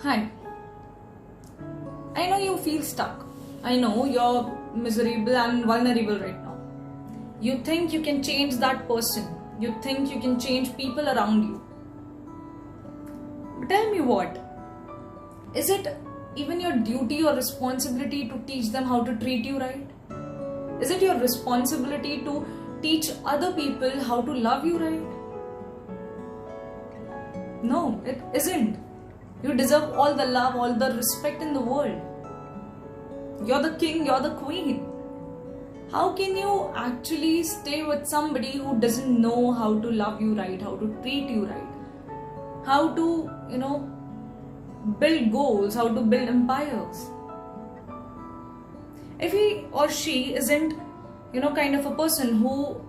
Hi. I know you feel stuck. I know you're miserable and vulnerable right now. You think you can change that person. You think you can change people around you. But tell me what? Is it even your duty or responsibility to teach them how to treat you right? Is it your responsibility to teach other people how to love you right? No, it isn't. You deserve all the love, all the respect in the world. You're the king, you're the queen. How can you actually stay with somebody who doesn't know how to love you right, how to treat you right, how to, build goals, how to build empires? If he or she isn't, kind of a person who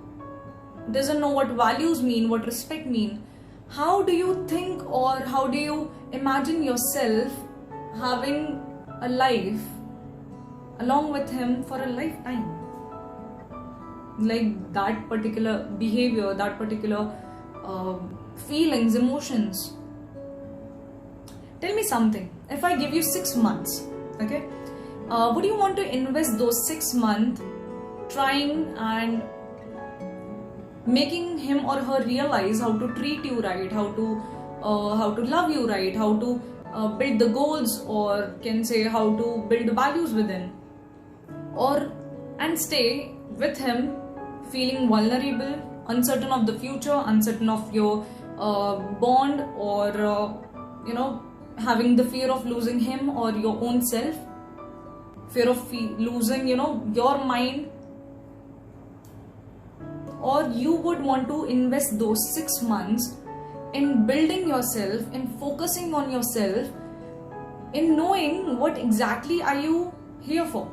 doesn't know what values mean, what respect mean, how do you think or how do you imagine yourself having a life along with him for a lifetime? Like that particular behavior, that particular feelings, emotions. Tell me something. If I give you 6 months, okay, would you want to invest those 6 months trying and making him or her realize how to treat you right, how to love you right, how to build the goals, or can say how to build values within, and stay with him feeling vulnerable, uncertain of the future, uncertain of your bond, or having the fear of losing him or your own self, fear of losing your mind? Or you would want to invest those 6 months in building yourself, in focusing on yourself, in knowing what exactly are you here for?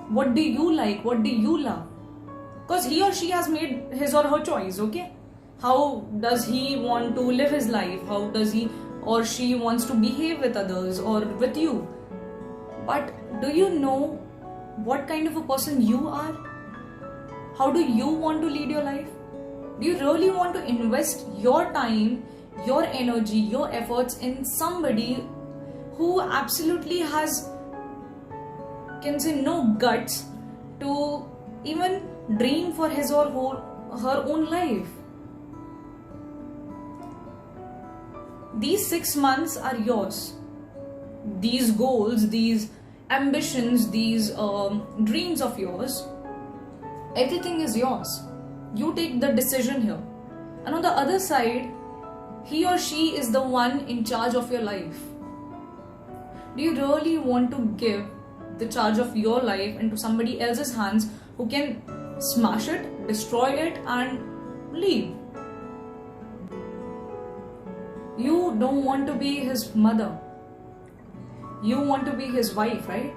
What do you like? What do you love? Because he or she has made his or her choice, okay? How does he want to live his life? How does he or she wants to behave with others or with you? But do you know what kind of a person you are? How do you want to lead your life? Do you really want to invest your time, your energy, your efforts in somebody who absolutely has, can say, no guts to even dream for his or her own life? These 6 months are yours. These goals, these ambitions, these dreams of yours, everything is yours. You take the decision here. And on the other side, he or she is the one in charge of your life. Do you really want to give the charge of your life into somebody else's hands who can smash it, destroy it, and leave? You don't want to be his mother. You want to be his wife, right?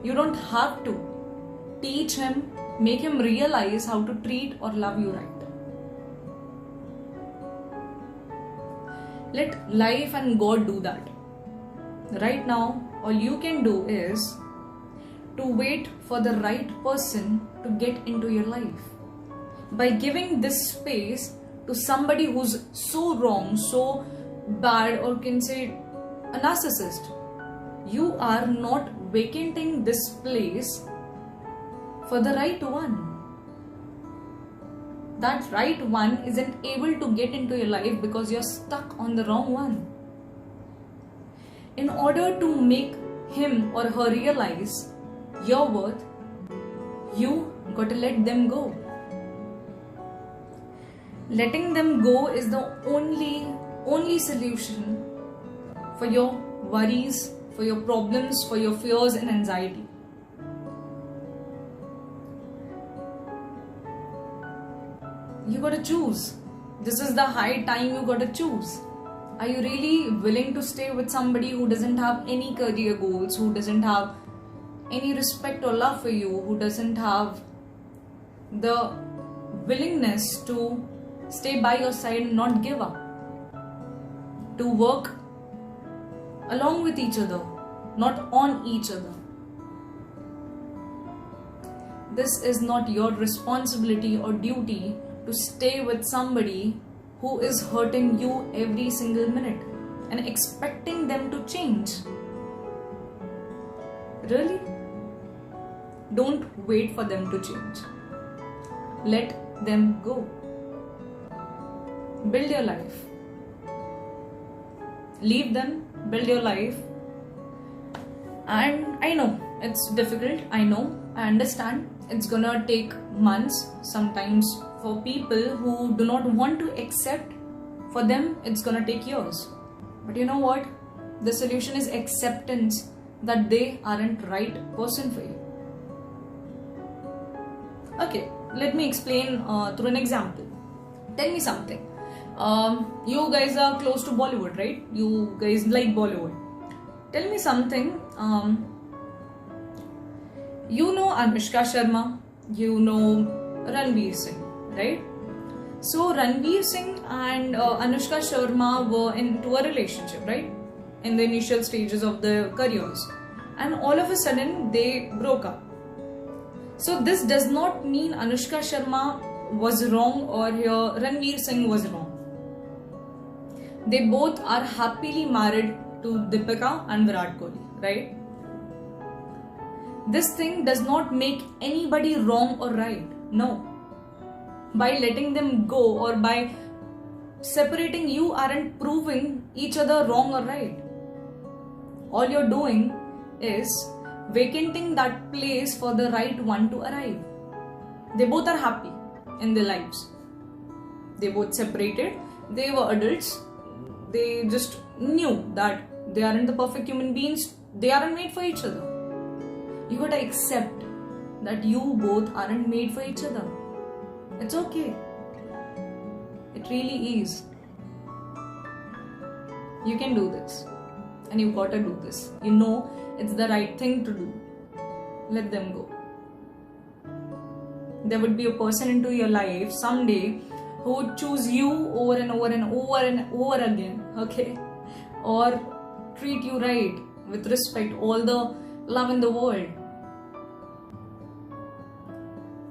You don't have to teach him, make him realize how to treat or love you right. Let life and God do that. Right now, all you can do is to wait for the right person to get into your life. By giving this space to somebody who's so wrong, so bad, or can say a narcissist, you are not vacating this place for the right one. That right one isn't able to get into your life because you're stuck on the wrong one. In order to make him or her realize your worth, you got to let them go. Letting them go is the only solution for your worries, for your problems, for your fears and anxiety. You gotta choose. This is the high time you gotta choose. Are you really willing to stay with somebody who doesn't have any career goals, who doesn't have any respect or love for you, who doesn't have the willingness to stay by your side and not give up, to work along with each other, not on each other? This is not your responsibility or duty to stay with somebody who is hurting you every single minute and expecting them to change. Really? Don't wait for them to change. Let them go. Build your life. Leave them, build your life. And I know it's difficult, I understand. It's gonna take months sometimes for people who do not want to accept. For them, it's gonna take years. But you know what? The solution is acceptance that they aren't right person for you. Okay, let me explain through an example. Tell me something. You guys are close to Bollywood, right? You guys like Bollywood. Tell me something. You know Anushka Sharma, you know Ranveer Singh, right? So Ranveer Singh and Anushka Sharma were into a relationship, right? In the initial stages of their careers. And all of a sudden they broke up. So this does not mean Anushka Sharma was wrong or here Ranveer Singh was wrong. They both are happily married to Deepika and Virat Kohli, right? This thing does not make anybody wrong or right. No. By letting them go or by separating, you aren't proving each other wrong or right. All you're doing is vacating that place for the right one to arrive. They both are happy in their lives. They both separated. They were adults. They just knew that they aren't the perfect human beings. They aren't made for each other. You gotta accept that you both aren't made for each other. It's okay. It really is. You can do this. And you gotta do this. You know it's the right thing to do. Let them go. There would be a person into your life someday who would choose you over and over and over and over again, okay? Or treat you right, with respect, all the love in the world.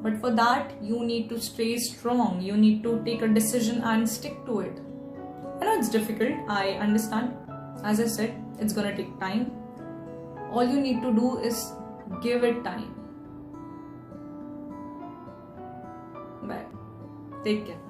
But for that, you need to stay strong. You need to take a decision and stick to it. I know it's difficult, I understand. As I said, it's gonna take time. All you need to do is give it time. Bye. Take care.